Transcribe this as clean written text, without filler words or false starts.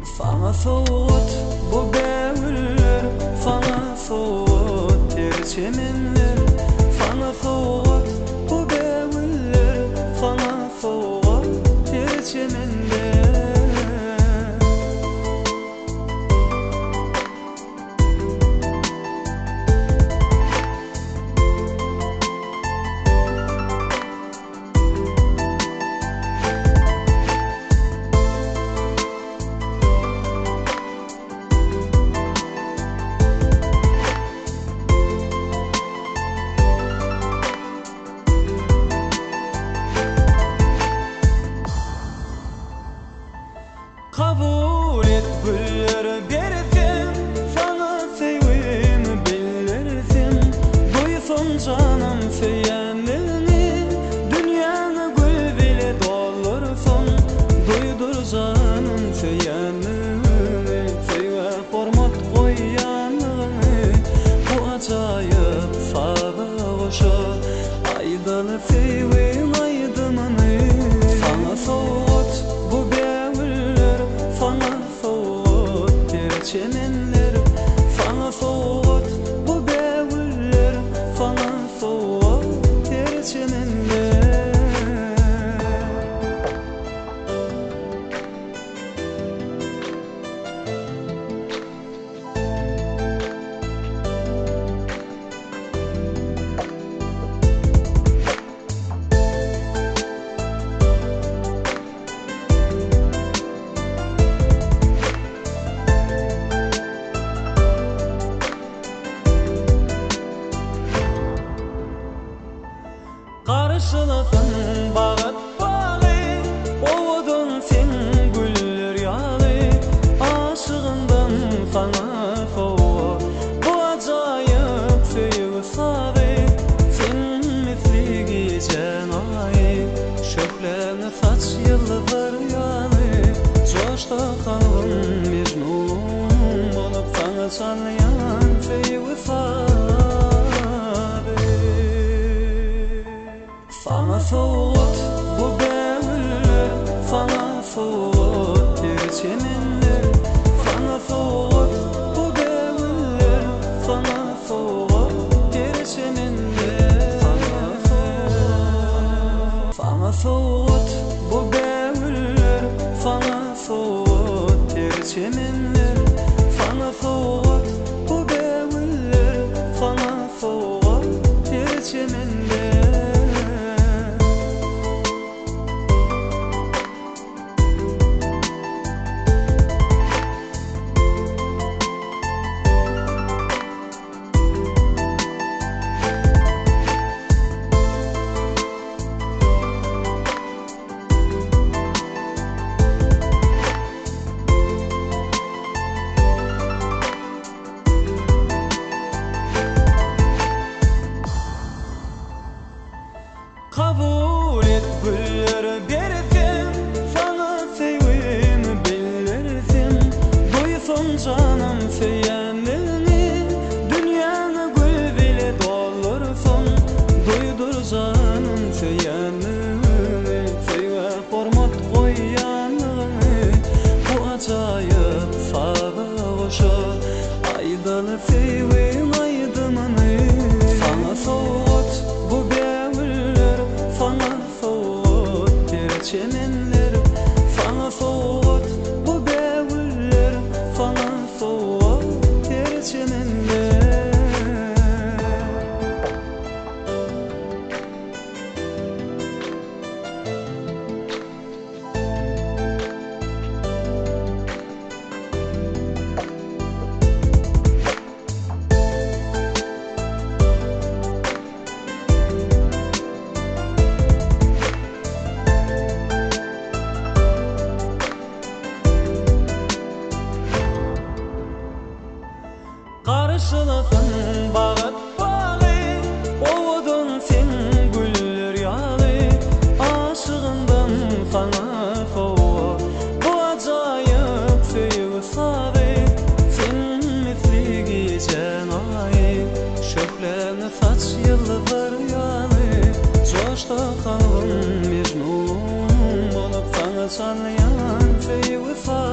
Sana soğut bu gönüller, sana soğut terçemenler. Sana soğut bu gönüller, sana soğut terçemenler. Kabul et güller bersin, sana sevimi bilirsin. Duysun canım feyenini, dünyanı gül bile doldursun. Duydur canım feyenini, feyve format koyanını. Bu acayip sabah hoşu, aydalı feyvin aydınını. Sana soğut bu sana soğut terçemenler, sana soğut bu gönüller, sana soğut terçemenler. Karşılasın bağıt bağı, ovudun sen güller yağı. Aşığından sana soğuk bu acayip sevgi sağı. Sen misli giyeceksin ay, şökleni saç yıldır yanı. Coşta kalın mecnun bolup sana çalyan sevgi sağı. Sana soğut bu gönüller, sana soğut terçemenler. Sana soğut bu gönüller, sana soğut terçemenler. Sana soğut bu gönüller, sana soğut terçemenler. Sana soğut bu gönüller, sana soğut terçemenler. Kabul et güller bersin, sana sevimi bilirsin. Duysun canım feyenini, dünyanı gül bile doldursun. Duydur canım feyenini, feyve format koyanını. Bu acayip sabah hoşu, aydalı feyvin aydınını. Sana soğut bu sana soğut terçemenler, sana soğut bu gönüller, sana soğut terçemenler. Karşılasın bağıt bağı, ovudun sen güller yağı. Aşığından sana soğuk bu acayip sevgi sağı. Sen misli giyeceksin ay, şökleni saç yıldır yanı. Coşta kalın mecnun bolup sana çalyan sevgi sağı.